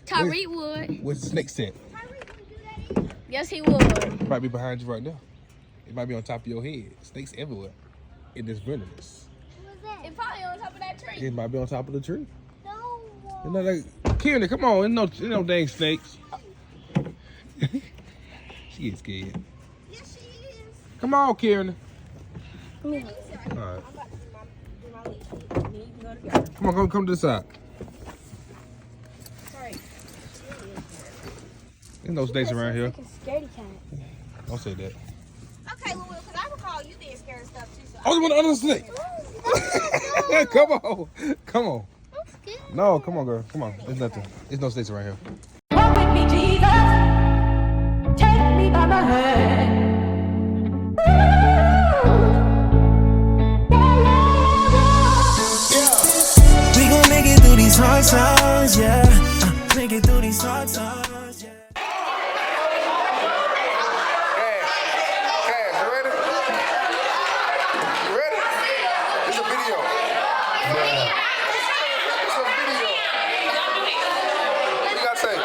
Tyreek would. Where's the snake set? Yes, he would. Might be behind you right now. It might be on top of your head. Snakes everywhere. It is venomous. It probably on top of that tree. It might be on top of the tree. No. You know, like, Kieran, come on. There's no dang snakes. She gets scared. Yes, she is. Come on, Kieran. Come here. All right. I'm about to do my lead sheet. Me, you can go together. Come to the side. Sorry. There's no snakes around here. Like a scaredy cat. Don't say that. Okay, Lil, because I recall you being scared of stuff too. So Oh, you want another snake? Come on. Come on. I'm scared. No, come on, girl. Come on. There's nothing. There's no snakes around here. Walk with me, Jesus. Take me by my hand. We gon' make it through these hard times, yeah. Make it through these hard times, yeah. Cash, you ready? You ready? It's a video. It's a video. What you gotta say?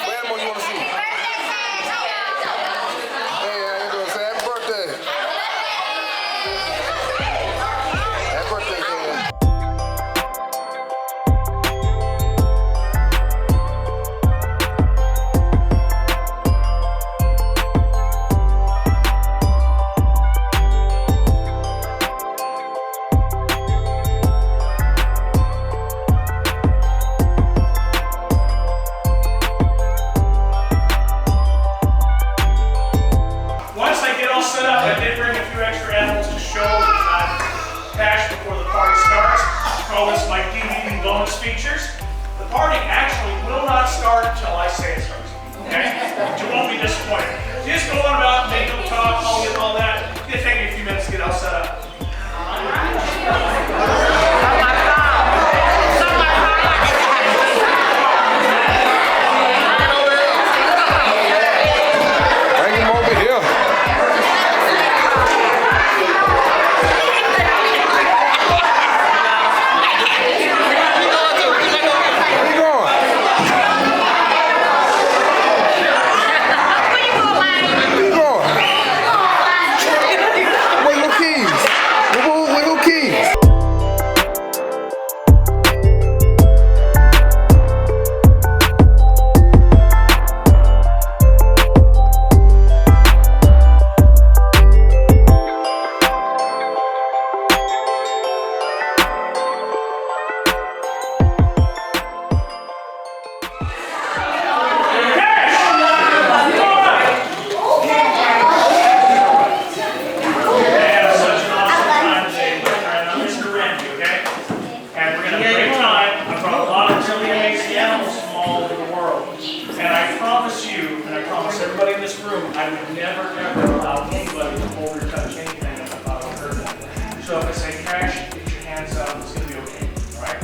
What animal you wanna see? Hey, how you doing? Say happy birthday. Happy birthday, Cash. Once I get all set up, I did bring a few extra animals to show Cash before the party starts. Call this my DVD bonus features. The party actually will not start until I say it starts. Okay? But you won't be disappointed. Just go on about, make them talk, all that. It'll take me a few minutes to get all set up. Bring him over here. Where you going? Where you going? Where your keys? Where your keys? I would never, ever allow anybody to hold or touch anything if I thought I would hurt them. So if I say, Cash, get your hands up, it's going to be okay, all right?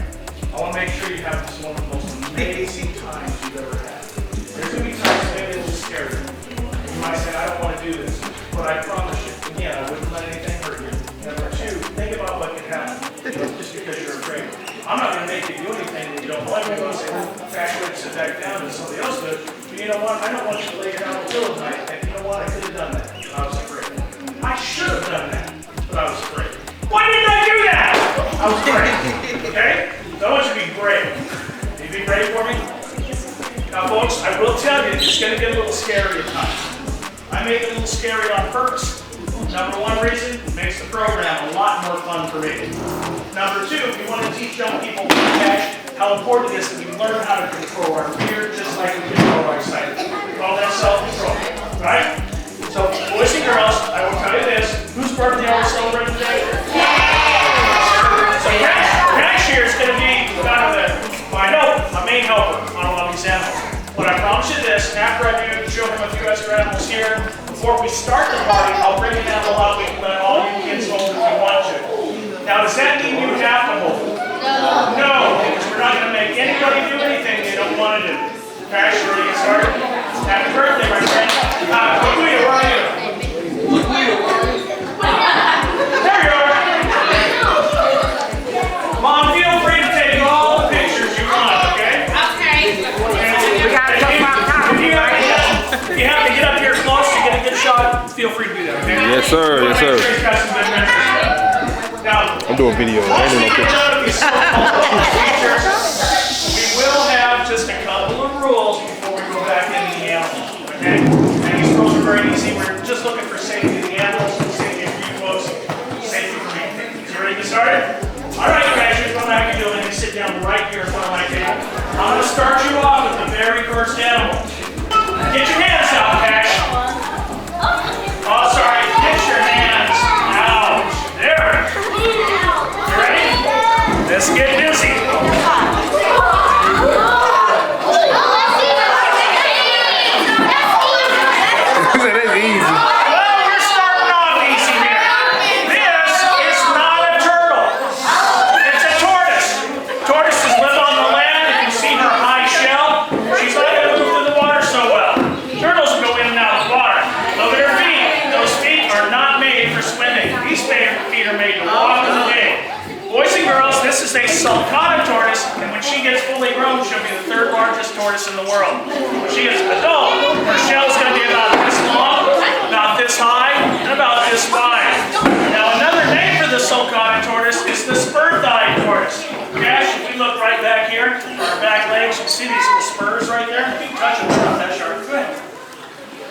I want to make sure you have this one of the most amazing times you've ever had. There's going to be times maybe a little scary. You might say, I don't want to do this, but I promise you, again, I wouldn't let anything hurt you. Number two, think about what could happen, just because you're afraid. I'm not going to make you do anything that you don't like. I'm going to say, Cash, wait, sit back down, and somebody else does. But you know what? I don't want you to lay down on the pillow tonight. And you know what? I could have done that, but I was afraid. I should have done that, but I was afraid. Why didn't I do that? I was afraid. Okay? So I want you to be brave. Can you be brave for me? Now, folks, I will tell you, it's going to get a little scary at times. I make it a little scary on purpose. Number one reason, it makes the program a lot more fun for me. Number two, we want to teach young people Cash how important it is that we learn how to control our fear just like we control our excitement. We call that self-control, right? So, boys and girls, I will tell you this. Whose birthday are we celebrating today? So Cash here is going to be kind of my main helper on a lot of these animals. But I promise you this, after I do show him a few extra animals here, before we start the party, I'll bring an animal out. We can let all you kids hold if you want to. Now, does that mean you have to hold? No, because we're not going to make anybody do anything they don't want to do. Cash, you ready to get started? Happy birthday, my friend. Where are you? There you are. Mom, feel free to take all the pictures you want, okay? okay. feel free to do that, okay? Yes, sir. Yes, sir. Make sure it's got some good memories. Now, I'm doing video. I once ain't we no get picture. done with these so-called features, we will have just a couple of rules before we go back into the animals, okay? And these rules are very easy. We're just looking for safety of the animals, safety of you folks, safety for me. You ready to get started? All right, you guys, here's what I'm going to do. I'm going to sit down right here in front of my table. I'm going to start you off with the very first animal. Get your hands out, Cash. Oh, sorry. Get your hands out. There. You ready? Let's get busy. That's easy. Well, we're starting off easy here. This is not a turtle. It's a tortoise. Tortoises live on the land. You can see her high shell. She's not going to move through the water so well. Turtles go in and out of the water. Look at her feet. Those feet are not made for swimming. These feet are made to walk in the day. Boys and girls, this is a sulcata tortoise, and when she gets fully grown, she'll be the third largest tortoise in the world. When she gets adult, her shell is going to be about this long, about this high, and about this wide. Now, another name for the sulcata tortoise is the spur-thighed tortoise. Cash, if you look right back here, our back legs, you see these little spurs right there? You can touch them, not that sharp. Go ahead.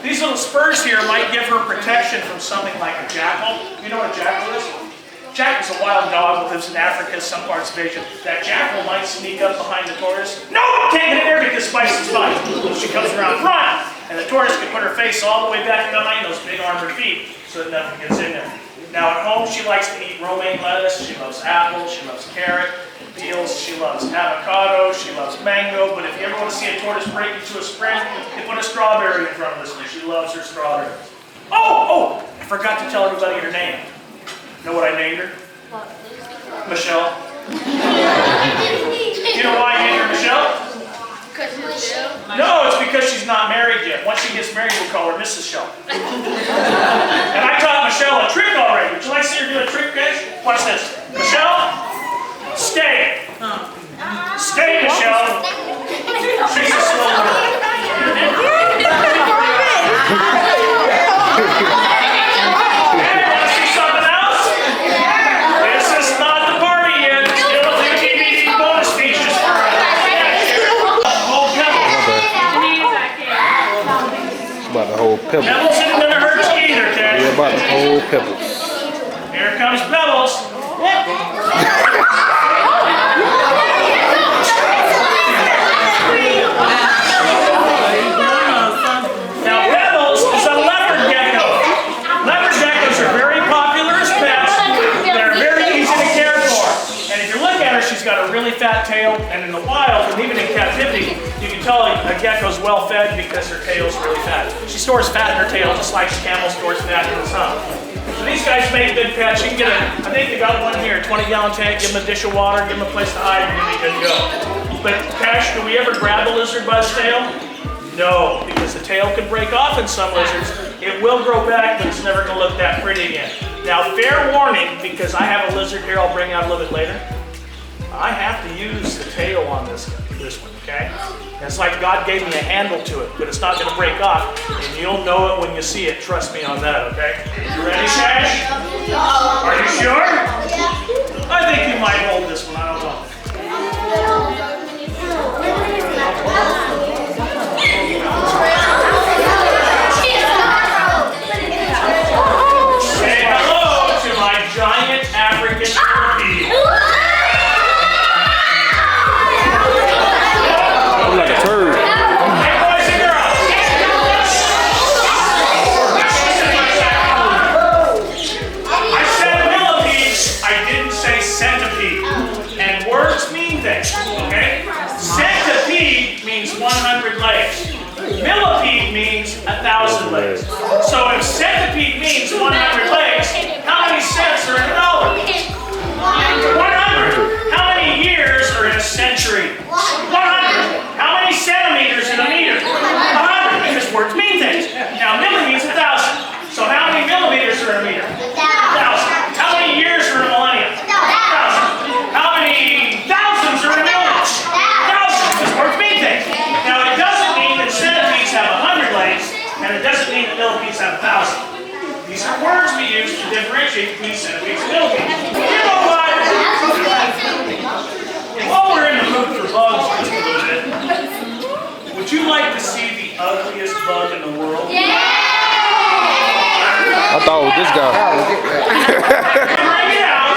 These little spurs here might give her protection from something like a jackal. You know what a jackal is? Jack is a wild dog that lives in Africa, some parts of Asia. That jackal might sneak up behind the tortoise. No, can't get in there because Spicy's bite. She comes around front, and the tortoise can put her face all the way back behind those big armored feet so that nothing gets in there. Now at home, she likes to eat romaine lettuce. She loves apples. She loves carrot, peels. She loves avocado. She loves mango. But if you ever want to see a tortoise break into a sprint, they put a strawberry in front of this one. She loves her strawberries. Oh, I forgot to tell everybody her name. Know what I named her? Michelle. You know why I named her Michelle? No, it's because she's not married yet. Once she gets married, we'll call her Mrs. Shell. And I taught Michelle a trick already. Would you like to see her do a trick, guys? Watch this. Michelle, stay. Stay, Michelle. She's a slow learner. About the whole pebble. Pebbles isn't going to hurt you either, Cash. Yeah, about the whole pebbles. Here comes Pebbles. Now, Pebbles is a leopard gecko. Leopard geckos are very popular as pets. They're very easy to care for. And if you look at her, she's got a really fat tail. And in the wild, and even in captivity, you can tell a gecko's well fed because her tail's really fat. She stores fat in her tail just like a camel stores fat in his hump. So these guys make good pets. You can get I think they got one here, 20-gallon tank, give them a dish of water, give them a place to hide, and you'll be good to go. But Cash, do we ever grab a lizard by the tail? No, because the tail could break off in some lizards. It will grow back, but it's never going to look that pretty again. Now, fair warning, because I have a lizard here I'll bring out a little bit later. I have to use the tail on this one, okay? And it's like God gave me a handle to it, but it's not going to break off, and you'll know it when you see it. Trust me on that, okay? You ready, Cash? Are you sure? I think you might hold this one. I don't know. Say hello to my giant African turkey. Like a turd. Hey, boys and girls. I said millipede. I didn't say centipede. And words mean things, okay? Centipede means 100 legs. Millipede means 1,000 legs. So if centipede means 100 legs, how many cents are in a dollar? 100. How many years are in a century? 100. How many centimeters in a meter? 100, because words mean things. Now, milli means 1,000. So how many millimeters are in a meter? 1,000. How many years are in a millennium? 1,000. How many thousands are in a million? 1,000, because words mean things. Now, it doesn't mean that centipedes have 100 legs, and it doesn't mean that millipedes have 1,000. This guy. Bring it out.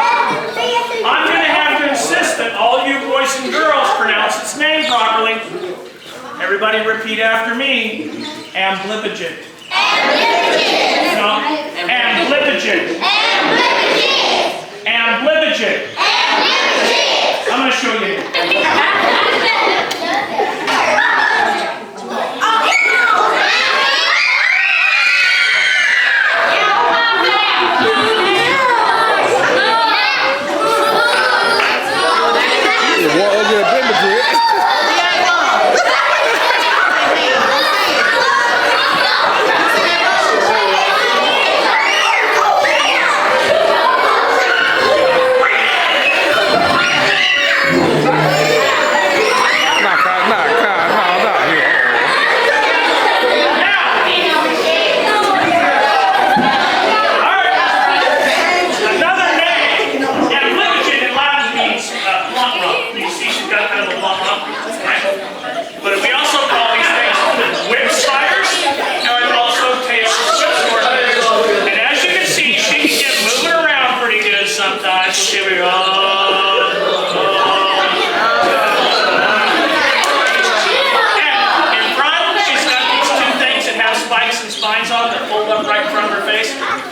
I'm going to have to insist that all you boys and girls pronounce its name properly. Everybody repeat after me. Amblipigid. No. Amblipigid. Amblipigid. I'm going to show you.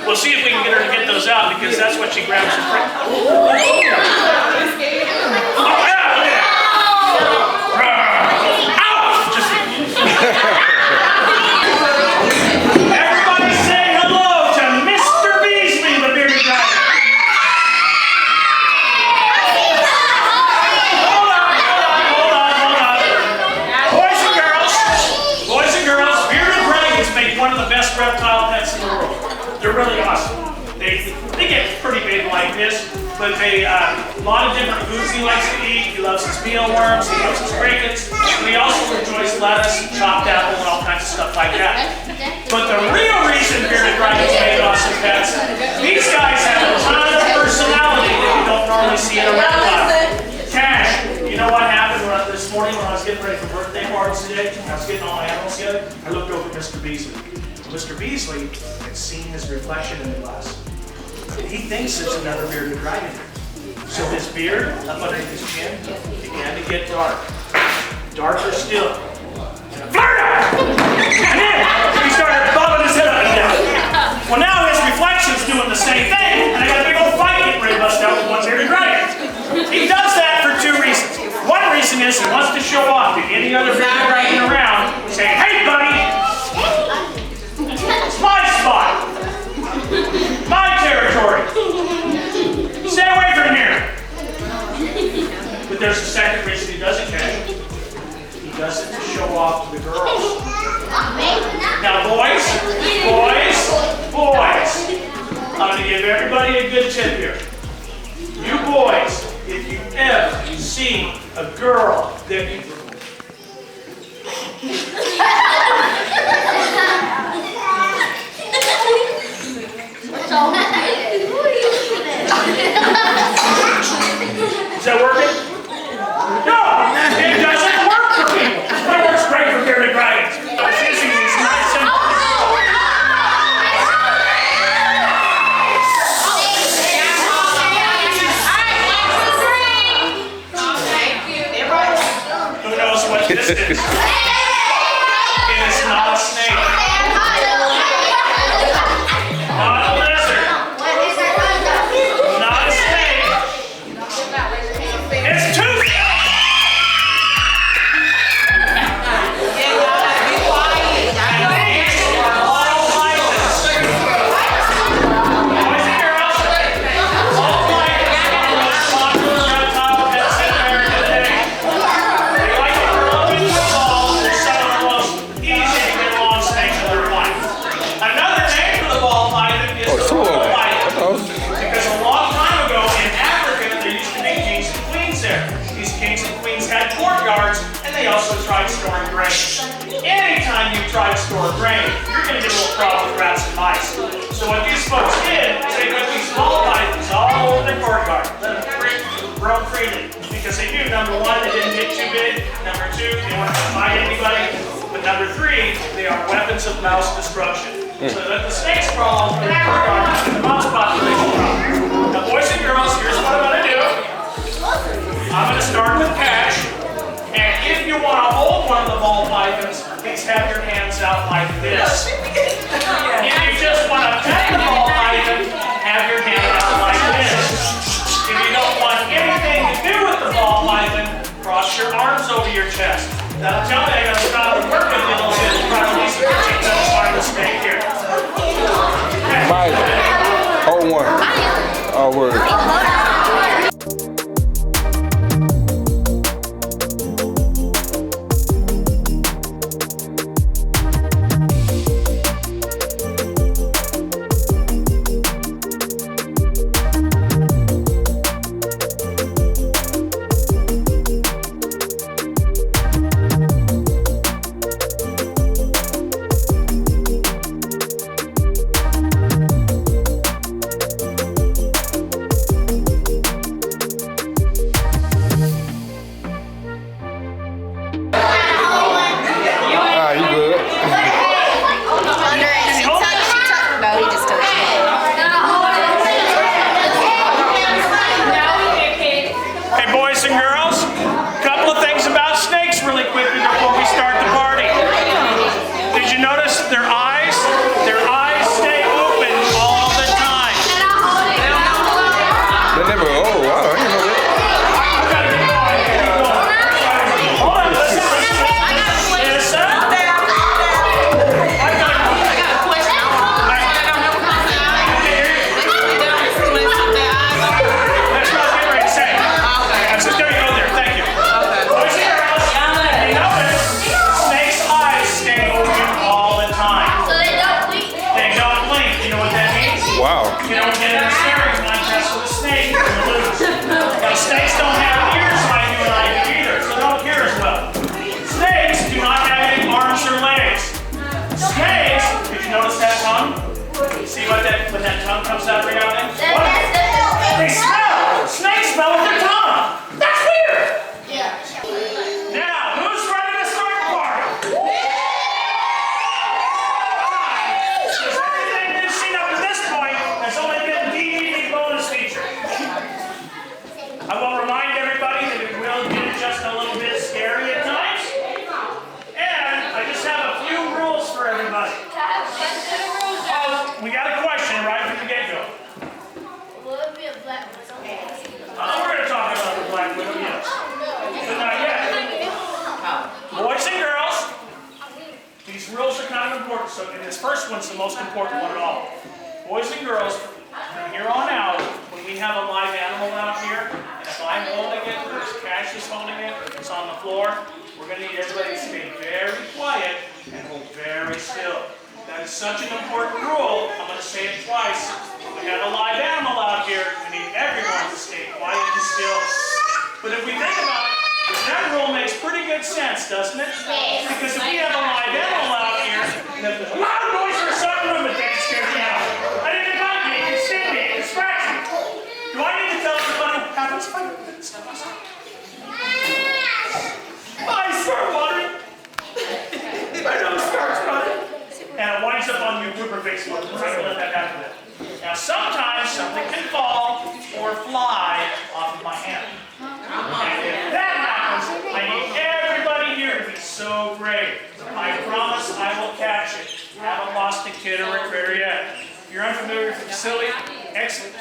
We'll see if we can get her to get those out because that's what she grabs her friend. Oh, yeah! Everybody say hello to Mr. Beasley, the bearded dragon. Hold on. Boys and girls, bearded dragons make one of the best reptile pets in the world. They're really awesome. They get pretty big like this, but they a lot of different foods he likes to eat. He loves his mealworms, he loves his crickets, and he also enjoys lettuce, chopped apple, and all kinds of stuff like that. But the real reason bearded dragons made awesome pets, these guys have a ton of personality that you don't normally see in a reptile. Cash, you know what happened this morning when I was getting ready for birthday parties today? I was getting all my animals together. I looked over at Mr. Beasley. Mr. Beasley had seen his reflection in the glass. He thinks it's another bearded dragon. So his beard up underneath his chin began to get dark. Darker still. Florida! And then he started bobbing his head up and down. Well, now his reflection's doing the same thing, and I got a big old fight getting ready to bust out with one bearded dragon. He does that for two reasons. One reason is he wants to show off to any other bearded dragon around, saying, "Hey, buddy! It's my spot! My territory! Stay away from here!" But there's a second reason he does it, Cash. He does it to show off to the girls. Now, boys, I'm going to give everybody a good tip here. You boys, if you ever see a girl that you... Is that working? No! It doesn't work for people! But it works great for bearded dragons. It's easy, it's nice and... Who knows what this is? It is not a snake. Not a lizard. Not a snake. It's tooth. Anytime you try to store grain, you're going to get a little problem with rats and mice. So what these folks did is they put these ball pythons all over the courtyard, let them roam freely, because they knew, number one, they didn't get too big, number two, they weren't going to bite anybody, but number three, they are weapons of mouse destruction. so that the snakes crawl over the mouse population problem. Now, boys and girls, here's what I'm going to do. I'm going to start with cash, and if you want to hold one of the ball pythons, please have your hands out like this. If you just want to pet the ball python, have your hand out like this. If you don't want anything to do with the ball python, cross your arms over your chest. Now tell me, I gotta stop and work with you a little bit and probably some pitching to find the snake here. Mike. Hold one. Oh, word.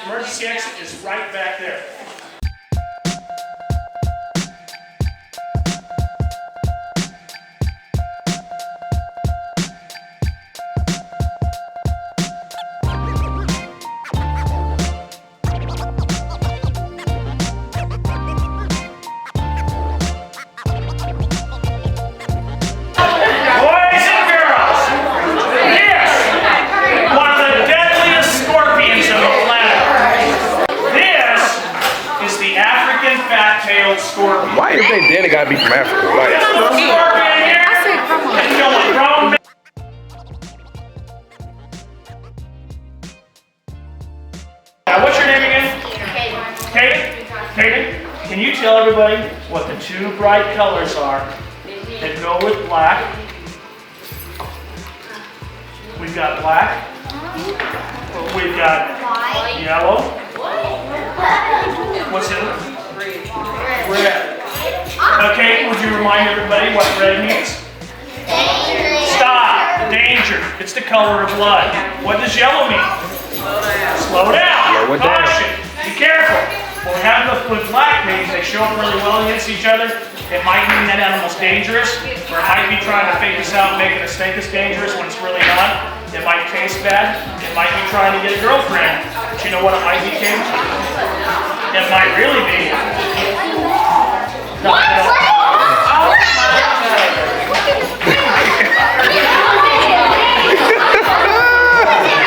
Emergency exit is right back there. Why is they daddy gotta be from Africa? Like, now, what's your name again? Kaden. Kaden, can you tell everybody what the two bright colors are that go with black? We We've got black. We've got yellow. What's it? Red. Okay, would you remind everybody what red means? Stop. Danger. It's the color of blood. What does yellow mean? Slow down. Slow it down. Caution. Be careful. What we have with black means they show up really well against each other. It might mean that animal's dangerous, or it might be trying to fake us out and making us think it's dangerous when it's really not. It might taste bad. It might be trying to get a girlfriend. But you know what it might be, Kim? It might really be.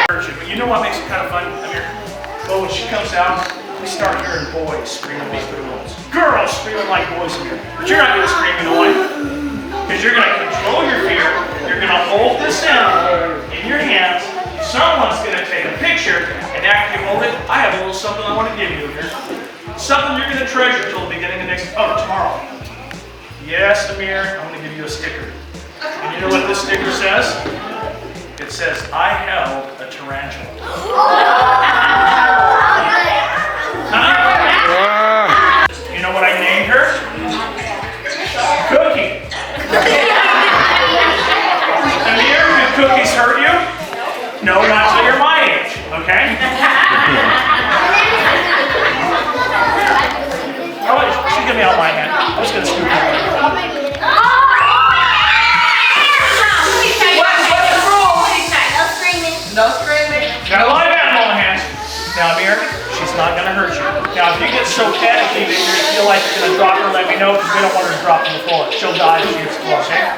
But you know what makes it kind of fun? Well, when she comes out, we start hearing boys screaming like girls. Girls screaming like boys in here. But you're not going to scream in one. Because you're going to control your fear. You're going to hold this animal in your hands. Someone's going to take a picture, and after you hold it, I have a little something I want to give you here. Something you're going to treasure till the beginning of tomorrow. Yes, Amir, I'm going to give you a sticker. And you know what this sticker says? It says, I held a tarantula. You know what I named her? Cookie. Amir, did cookies hurt you? No, not till you're my age, okay? Oh, she gave me out my hand. I was going to scoop her. No screaming. Got a live animal in the hands. Now, Amir, she's not going to hurt you. Now, if you get so panicky that you feel like you're going to drop her, let me know, because we don't want her to drop on the floor. She'll die if she gets close, okay?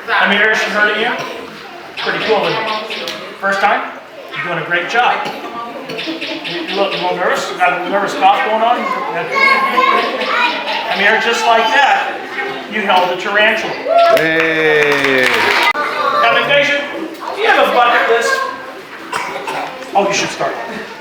Amir, is she hurting you? Pretty cool, isn't it? First time? You're doing a great job. You look a little nervous? You got a nervous cough going on? Amir, just like that, you held a tarantula. Hey. Now, Natasha, do you have a bucket list? Oh, you should start.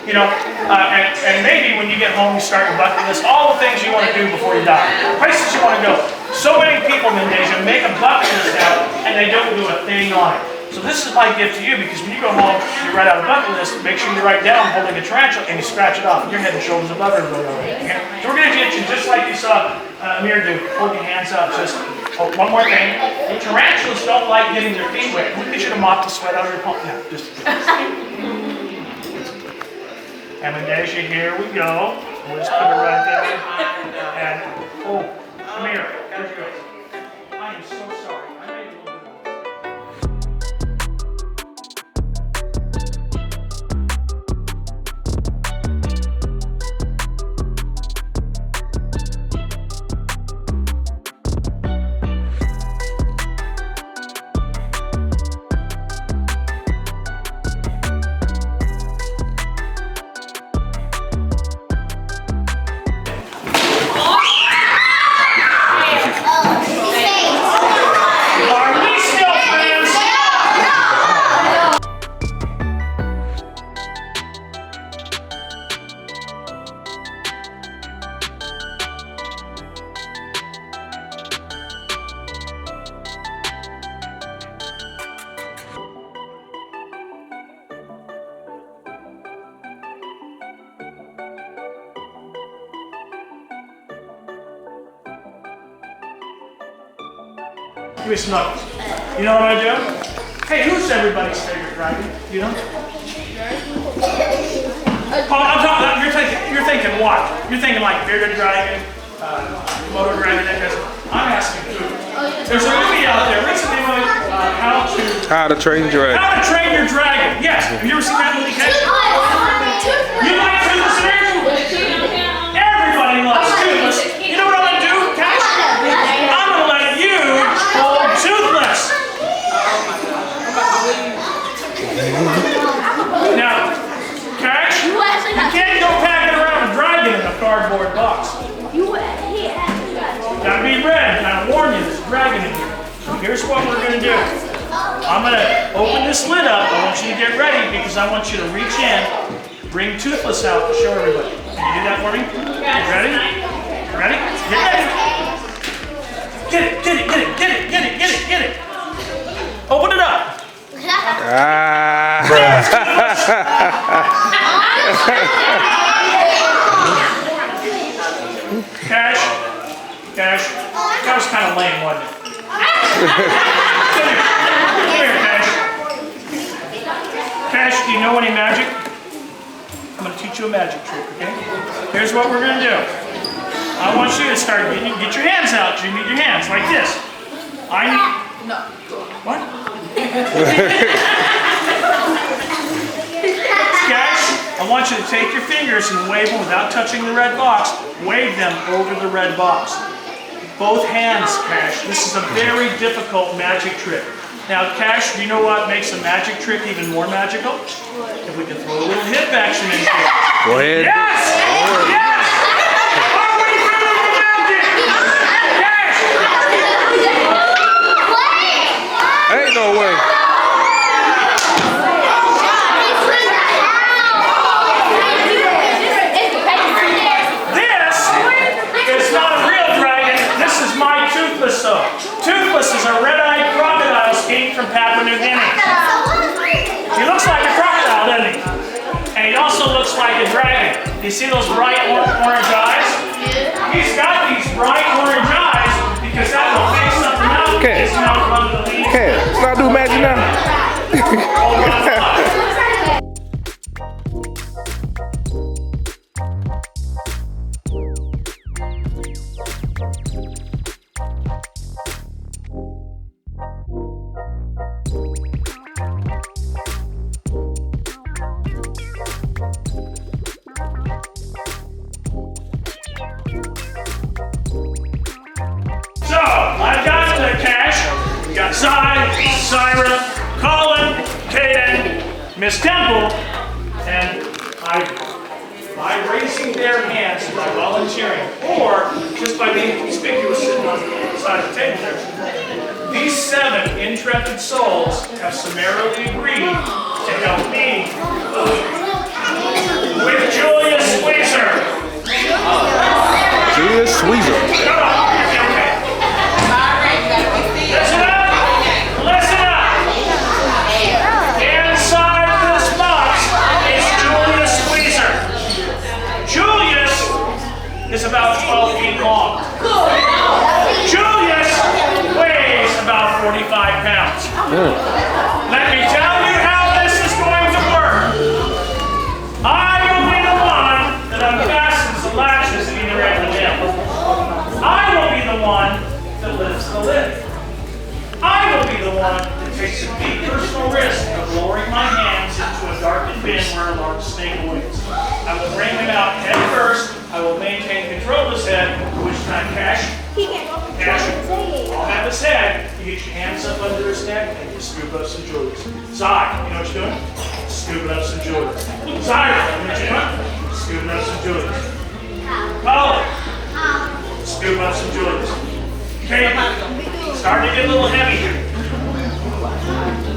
You know, and maybe when you get home, you start your bucket list, all the things you want to do before you die, places you want to go. So many people, Natasha, make a bucket list out, and they don't do a thing on it. So this is my gift to you, because when you go home, you write out a bucket list, make sure you write down holding a tarantula, and you scratch it off. Your head and shoulders above everybody already. Okay? So we're going to get you just like you saw Amir do. Hold your hands up. Just one more thing. Tarantulas don't like getting their feet wet. Can we get you to mop the sweat out of your palm? Yeah, just. And Natasha, here we go. We'll just put it right there. And Amir, there you go. I am so sorry. I made a little bit of Give me some knuckles. You know what I do? Hey, who's everybody's favorite dragon? You know? Oh, you're thinking what? You're thinking like bearded dragon, motor dragon, I'm asking who. There's a movie out there recently about How to Train Your Dragon. How to Train Your Dragon. Yes. Have you ever seen that movie, Kate? You like Toothless? Everybody loves Toothless. You know what I'm gonna do, Cash? I'm gonna let you hold Toothless. Now, Cash, you can't go packing around a dragon in a cardboard box. Gotta be ready. I warn you, there's a dragon in here. So here's what we're gonna do. I'm gonna open this lid up. I want you to get ready because I want you to reach in, bring Toothless out to show everybody. Can you do that for me? You ready? You ready? Get ready. Get it, get it, get it, get it, get it, get it, get it. Cash. That was kind of lame, wasn't it? Come here, Cash. Cash, do you know any magic? I'm going to teach you a magic trick, okay? Here's what we're going to do. I want you to start get your hands out, Jimmy. Your hands like this. I need. No. What? Cash, I want you to take your fingers and wave them without touching the red box. Wave them over the red box. Both hands, Cash. This is a very difficult magic trick. Now, Cash, do you know what makes a magic trick even more magical? If we can throw a little hip action into it. Go ahead. Yes! Yes! Are we feeling the magic? Cash! Ain't no way. This is not a real dragon. This is my Toothless, though. Toothless is a red-eyed crocodile skiing from Papua New Guinea. He looks like a crocodile, doesn't he? And he also looks like a dragon. You see those bright orange eyes? He's got these bright orange eyes because that will make something out. Okay. It's not run the lead. Okay, let's not do magic now. So, I've got the Cash, got Syra, Colin, Kaden, Miss Temple, and by raising their hands, by volunteering, or just by being conspicuous sitting on the side of the table there, these 7 intrepid souls have summarily agreed to help me with Julius Squeezer. Julius Squeezer. Come on. Listen up! Listen up! Inside this box is Julius Squeezer. Julius is about 12 feet long. Julius weighs about 45 pounds. Let me tell you how this is going to work. I will be the one that unfastens the latches at either end of the limb. I will be the one that lifts the lid. I will be the one that takes a deep personal risk of lowering my hands into a darkened bin where a large snake awaits. I will bring him out head first. I will maintain control of his head, which time Cash, I'll have his head. You get your hands up under his neck and you scoop up some jewelry. Zai, you know what you're doing? Scooping up some jewelry. Zyra, you know what you're doing? Scooping up some jewelry. Colin, scoop up some jewelry. Okay, starting to get a little heavy here.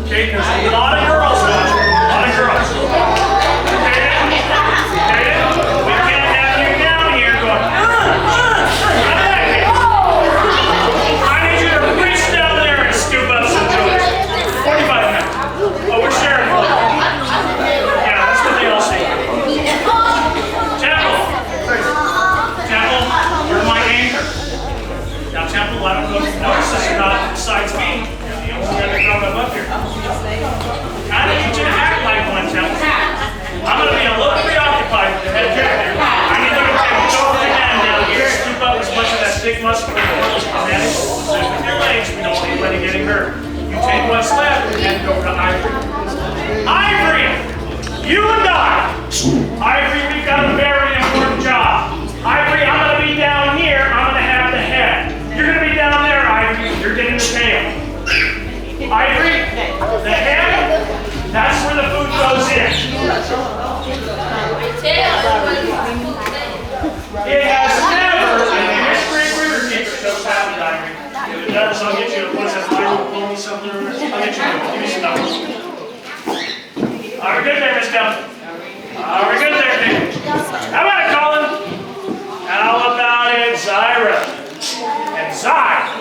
Okay, there's a lot of girls watching. A lot of girls. Okay, we can't have you down here going, I need you to reach down there and scoop up some jewelry. 45 minutes. Oh, we're sharing. Yeah, that's what they all say. Temple, where's my anchor? Now, Temple, I don't know if you noticed this or not, besides me, you're the only one that got up here. I need you to act like one, Temple. I'm going to be a little preoccupied with the head check there. I need you to take over the hand down here, scoop up as much of that thick muscle as you can manage. So with your legs, we don't want anybody getting hurt. You take what's left and go to Ivory. Ivory! You and I! Ivory, we've got a very important job. Ivory, I'm going to be down here. I'm going to have the head. You're going to be down there, Ivory. You're getting the tail. Ivory, the head, that's where the food goes in. It has never, in the history of River Keeper, just happened, Ivory. If it does, I'll get you, what is that, pull me something, I'll get you, give me some numbers. All right, we're good there, Miss Dumpy. All right, we're good there, Nick. How about it, Colin? How about it, Zyra? And Zai.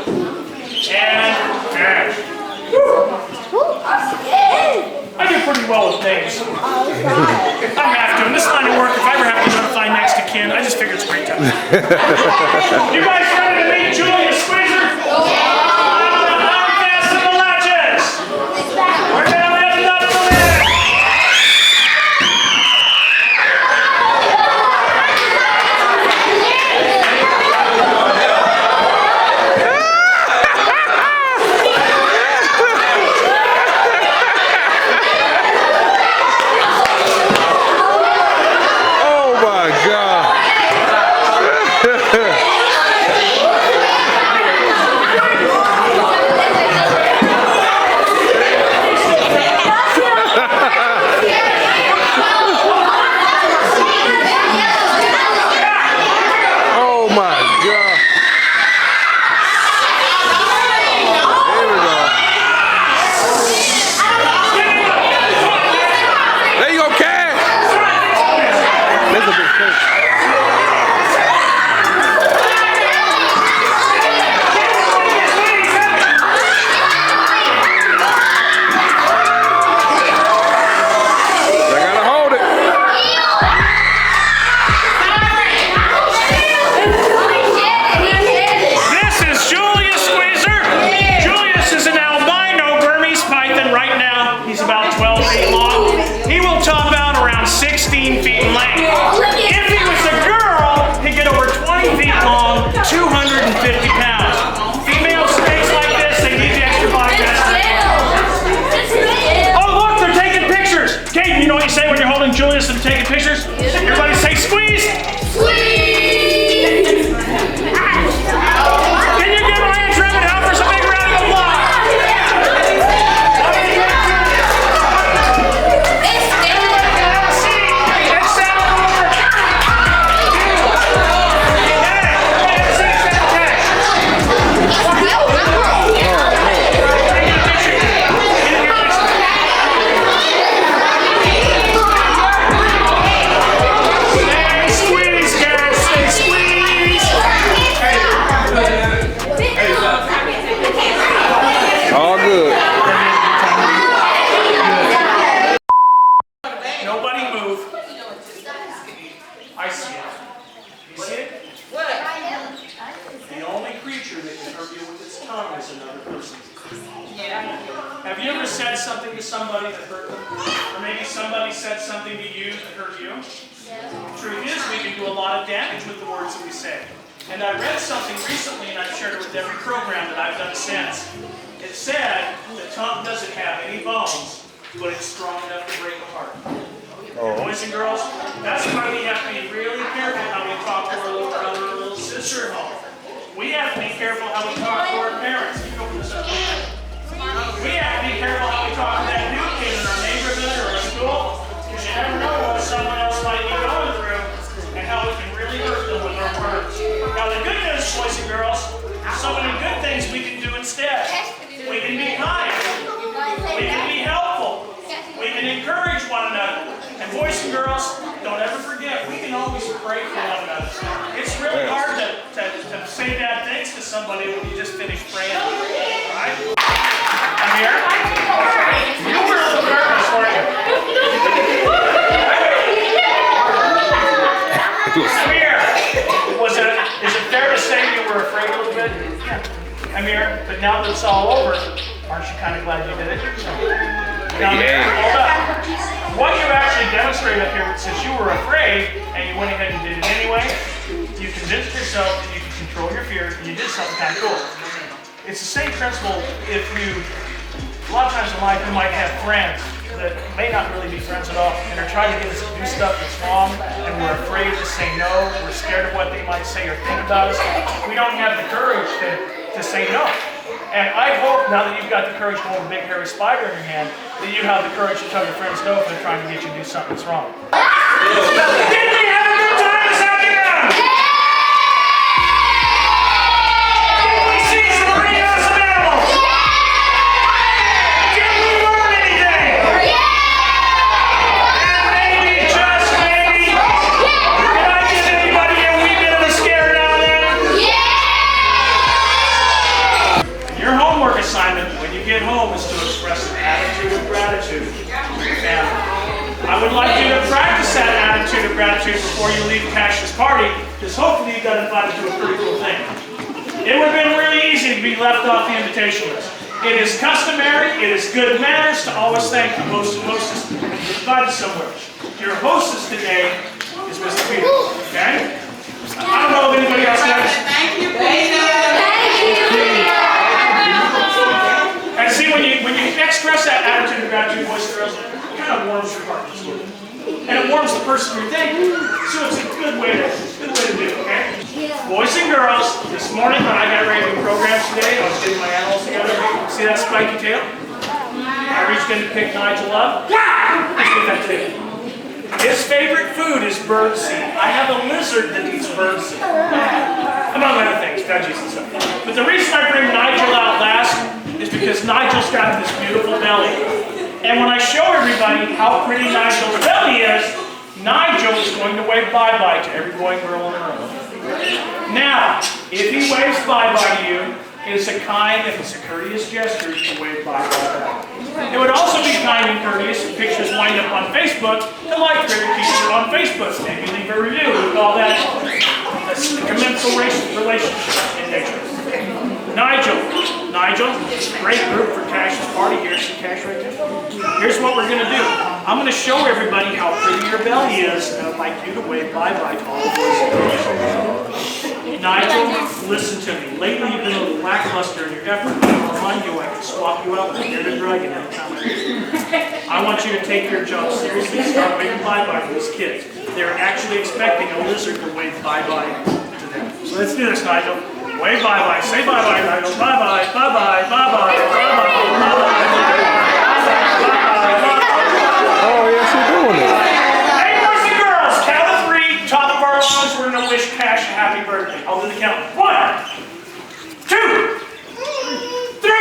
And Cash. Woo! I do pretty well with names. I have to. In this line of work, if I ever have to notify next to kin, I just figure it's a great time. You guys ready to meet Julia Squeezer? How fast are the latches? We're down heading up from there. Oh my God. Oh my God. There we go. There you go, Cash. That's a big fish. I gotta hold it. This is Julius Squeezer. Julius is an albino Burmese python right now. He's about 12 feet long. He will top out around 16 feet in length. If he was a girl, he'd get over 20 feet long, 250 pounds. Female snakes like this, they need the extra body mass. Oh look, they're taking pictures. Kate, you know what you say when you're holding Julius and taking pictures? Everybody say squeeze. Can you give Ranch Rabbit Helpers a big round of applause? Everybody can have a seat and sound over. Squeeze, guys, say squeeze. All good. Nobody move. I see it. You see it? The only creature that can hurt you with its tongue is another person. Have you ever said something to somebody that hurt them? Or maybe somebody said something to you that hurt you? Truth is, we can do a lot of damage with the words that we say. And I read something recently, and I've shared it with every program that I've done since. It said the tongue doesn't have any bones, but it's strong enough to break a heart. Boys and girls, that's why we have to be really careful how we talk to our little brother or little sister at home. We have to be careful how we talk to our parents. You go for this up. We have to be careful how we talk to that new kid in our neighborhood or our school, because you never know what someone else might be going through and how it can really hurt them with our words. Now the good news, boys and girls, there's so many good things we can do instead. We can be kind. We can be helpful. We can encourage one another. And boys and girls, don't ever forget, we can always pray for one another. It's really hard to say bad things to somebody when you just finished praying. Right? I'm here. You were a little nervous, weren't you? Amir, is it fair to say you were afraid a little bit? Yeah. Amir, but now that it's all over, aren't you kind of glad you did it? Now, Amir, hold up. What you actually demonstrated up here, since you were afraid and you went ahead and did it anyway, you convinced yourself that you could control your fear and you did something kind of cool. It's the same principle if a lot of times in life you might have friends that may not really be friends at all and are trying to get us to do stuff that's wrong and we're afraid to say no, we're scared of what they might say or think about us. We don't have the courage to say no. And I hope now that you've got the courage to hold a big hairy spider in your hand, that you have the courage to tell your friends no if they're trying to get you to do something that's wrong. Did we have a good time this afternoon? Did we see some pretty awesome animals? Did we learn anything? And maybe, just maybe, did I give anybody a wee bit of a scare now and then? Your homework assignment when you get home is to express an attitude of gratitude. It would have been really easy to be left off the invitation list. It is customary, it is good manners to always thank the host and hostess when you invite somewhere. Your hostess today is Mr. Peter, okay? I don't know if anybody else has. Thank you, Peter. And see, when you express that attitude of gratitude, boys and girls, it kind of warms your heart. And it warms the person you're thanking. So it's a good way to do it, okay? Boys and girls, this morning when I got ready to do programs today, I was getting my animals together. See that spiky tail? I reached in to pick Nigel up. Let's get that tail. His favorite food is birdseed. I have a lizard that eats birdseed. Among other things, veggies and stuff. But the reason I bring Nigel out last is because Nigel's got this beautiful belly. And when I show everybody how pretty Nigel's belly is, Nigel is going to wave bye-bye to every boy and girl in the room. Now, if he waves bye-bye to you, it is a kind and it's a courteous gesture to wave bye-bye. It would also be kind and courteous if pictures wind up on Facebook to like Critter Keeper on Facebook. Maybe leave a review. We call that the commensal relationship in nature. Nigel, great group for Cash's party. Here's some cash right there. Here's what we're going to do. I'm going to show everybody how pretty your belly is, and I'd like you to wave bye-bye to all the boys and girls. Nigel, listen to me. Lately you've been a little lackluster in your effort. I'll remind you I can swap you out with a bearded dragon anytime I want you to take your job seriously and start waving bye-bye to these kids. They're actually expecting a lizard to wave bye-bye to them. So let's do this, Nigel. Wave bye-bye. Say bye-bye, Nigel. Bye-bye, bye-bye, bye-bye, bye-bye, bye-bye. Oh, yes, you're doing it. Hey, boys and girls, count of 3, top of our lungs, we're going to wish Cash a happy birthday. I'll do the count. 1, 2, 3.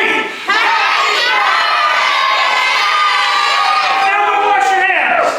Now go wash your hands.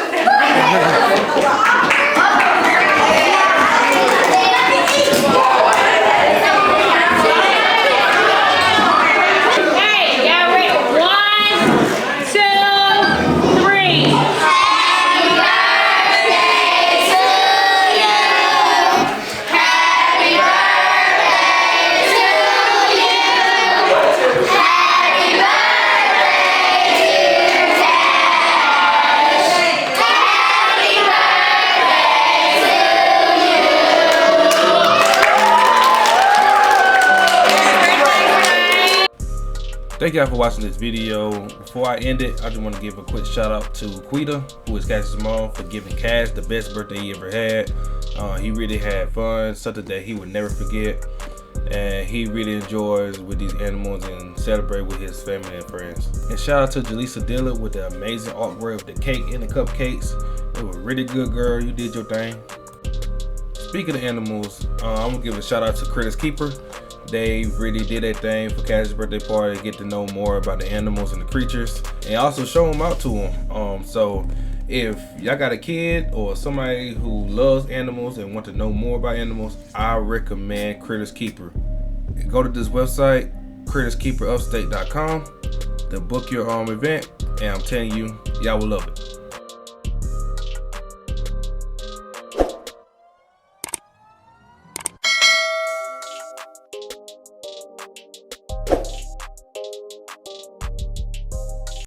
Thank y'all for watching this video. Before I end it, I just want to give a quick shout out to Quita, who is Cash's mom, for giving Cash the best birthday he ever had. He really had fun, something that he would never forget, and he really enjoys with these animals and celebrate with his family and friends. And shout out to Jaleesa Dillard with the amazing artwork of the cake and the cupcakes. It was really good, girl. You did your thing. Speaking of animals, I'm gonna give a shout out to Critters Keeper. They really did their thing for Cash's birthday party, get to know more about the animals and the creatures, and also show them out to them. So if y'all got a kid or somebody who loves animals and want to know more about animals, I recommend Critters Keeper. Go to this website, critterskeeperupstate.com, to book your event, and I'm telling you, y'all will love it.